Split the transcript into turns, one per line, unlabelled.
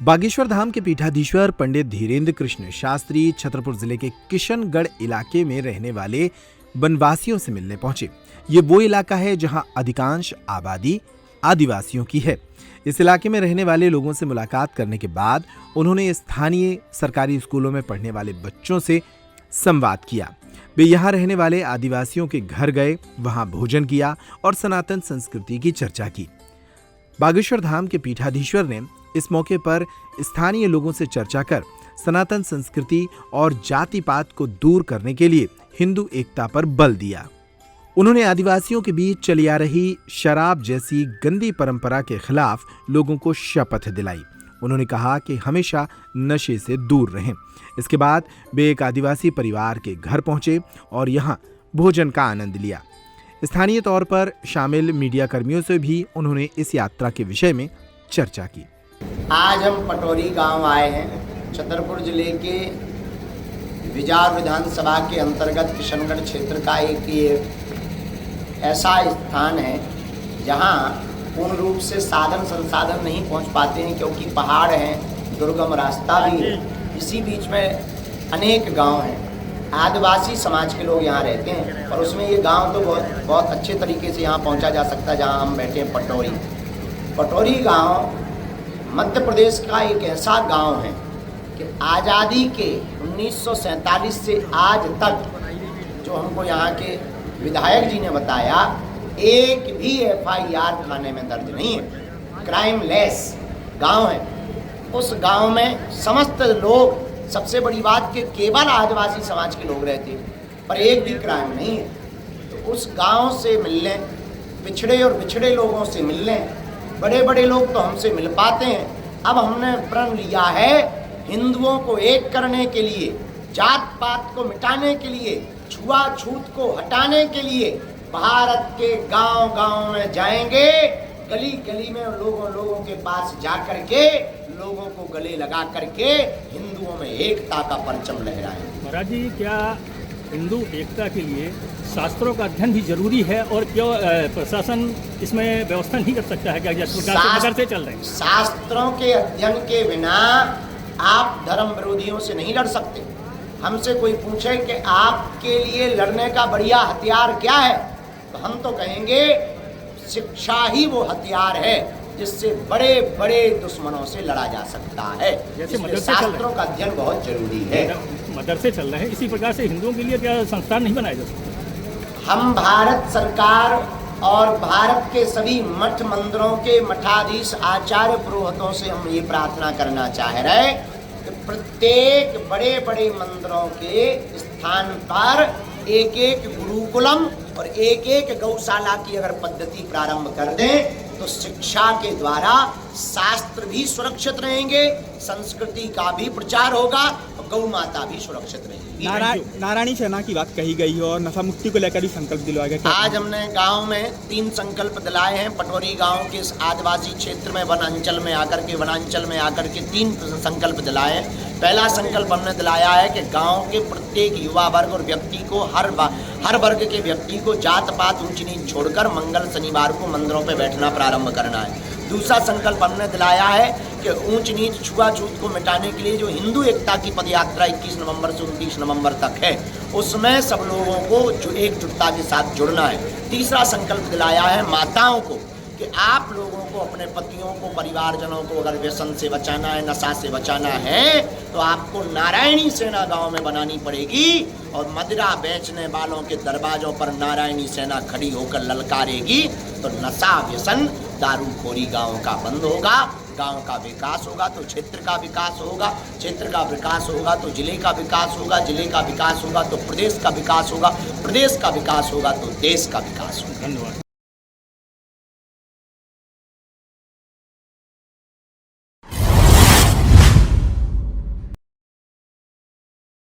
बागेश्वर धाम के पीठाधीश्वर पंडित धीरेन्द्र कृष्ण शास्त्री छतरपुर जिले के किशनगढ़ इलाके में रहने वाले वनवासियों से मिलने पहुंचे। ये वो इलाका है जहां अधिकांश आबादी आदिवासियों की है। इस इलाके में रहने वाले लोगों से मुलाकात करने के बाद उन्होंने स्थानीय सरकारी स्कूलों में पढ़ने वाले बच्चों से संवाद किया। वे यहाँ रहने वाले आदिवासियों के घर गए, वहां भोजन किया और सनातन संस्कृति की चर्चा की। बागेश्वर धाम के पीठाधीश्वर ने इस मौके पर स्थानीय लोगों से चर्चा कर सनातन संस्कृति और जाति पात को दूर करने के लिए हिंदू एकता पर बल दिया। उन्होंने आदिवासियों के बीच चली आ रही शराब जैसी गंदी परंपरा के खिलाफ लोगों को शपथ दिलाई। उन्होंने कहा कि हमेशा नशे से दूर रहें। इसके बाद वे एक आदिवासी परिवार के घर पहुंचे और यहां भोजन का आनंद लिया। स्थानीय तौर पर शामिल मीडिया कर्मियों से भी उन्होंने इस यात्रा के विषय में चर्चा की।
आज हम पटोरी गांव आए हैं। छतरपुर जिले के विजार विधानसभा के अंतर्गत किशनगढ़ क्षेत्र का एक ये ऐसा स्थान है जहां पूर्ण रूप से साधन संसाधन नहीं पहुंच पाते हैं, क्योंकि पहाड़ हैं, दुर्गम रास्ता भी है। इसी बीच में अनेक गांव हैं। आदिवासी समाज के लोग यहाँ रहते हैं और उसमें ये गांव तो बहुत अच्छे तरीके से यहाँ पहुँचा जा सकता है। जहाँ हम बैठे हैं पटोरी गांव मध्य प्रदेश का एक ऐसा गांव है कि आज़ादी के 1947 से आज तक जो हमको यहाँ के विधायक जी ने बताया, एक भी FIR थाने में दर्ज नहीं है। क्राइम लेस गांव है। उस गांव में समस्त लोग, सबसे बड़ी बात कि केवल आदिवासी समाज के लोग रहते हैं, पर एक भी क्राइम नहीं है। तो उस गांव से मिलने, पिछड़े और बिछड़े लोगों से मिलने, बड़े बड़े लोग तो हमसे मिल पाते हैं। अब हमने प्रण लिया है हिंदुओं को एक करने के लिए, जात पात को मिटाने के लिए, छुआछूत को हटाने के लिए भारत के गांव गांव में जाएंगे, गली गली में लोगों के पास जा करके लोगों को गले लगा करके हिंदुओं में एकता का परचम लहराएंगे।
महाराज जी, क्या हिंदू एकता के लिए शास्त्रों का अध्ययन भी जरूरी है और क्यों प्रशासन इसमें व्यवस्था नहीं कर सकता है? क्या जिस प्रकार से नगर से चल रहे हैं? शास्त्रों
के अध्ययन के बिना आप धर्म विरोधियों से नहीं लड़ सकते। हमसे कोई पूछे कि आपके लिए लड़ने का बढ़िया हथियार क्या है, तो हम तो कहेंगे शिक्षा ही वो हथियार है जिससे बड़े बड़े दुश्मनों से लड़ा जा सकता है। जैसे शास्त्रों का अध्ययन बहुत जरूरी है।
मदरसे चल रहे हैं, इसी प्रकार से हिंदुओं के लिए क्या संस्थान नहीं बनाए जा सकते?
हम भारत सरकार और भारत के सभी मठ मंदिरों के मठाधीश आचार्य पुरोहितों से हम ये प्रार्थना करना चाह रहे हैं कि प्रत्येक बड़े बड़े मंदिरों के स्थान पर एक एक गुरुकुलम और एक एक गौशाला की अगर पद्धति प्रारंभ कर दें तो शिक्षा के द्वारा शास्त्र भी सुरक्षित रहेंगे, संस्कृति का भी प्रचार होगा और गौ माता भी सुरक्षित रहेगी।
नारायणी सेना की बात कही गई और नशा मुक्ति को लेकर भी संकल्प दिलवाया गया।
आज हमने गांव में 3 संकल्प दिलाए हैं। पटोरी गांव के इस आदिवासी क्षेत्र में वनांचल में आकर के 3 संकल्प दिलाए हैं। पहला संकल्प हमने दिलाया है कि गांव के प्रत्येक युवा वर्ग और व्यक्ति को हर वर्ग के व्यक्ति को जात पात ऊंच नीच छोड़कर मंगल शनिवार को मंदिरों पे बैठना प्रारंभ करना है। दूसरा संकल्प हमने दिलाया है कि ऊंच नीच छुआछूत को मिटाने के लिए जो हिंदू एकता की पदयात्रा 21 नवंबर से 29 नवंबर तक है, उसमें सब लोगों को जो एकजुटता के साथ जुड़ना है। तीसरा संकल्प दिलाया है माताओं को कि आप लोगों को अपने पतियों को, परिवारजनों को अगर व्यसन से बचाना है, नशा से बचाना है, तो आपको नारायणी सेना गांव में बनानी पड़ेगी और मदिरा बेचने वालों के दरवाजों पर नारायणी सेना खड़ी होकर ललकारेगी। तो नशा, व्यसन, दारूखोरी गांव का बंद होगा, गांव का विकास होगा तो क्षेत्र का विकास होगा, क्षेत्र का विकास होगा तो जिले का विकास होगा, जिले का विकास होगा तो प्रदेश का विकास होगा, प्रदेश का विकास होगा तो देश का विकास होगा।
धन्यवाद।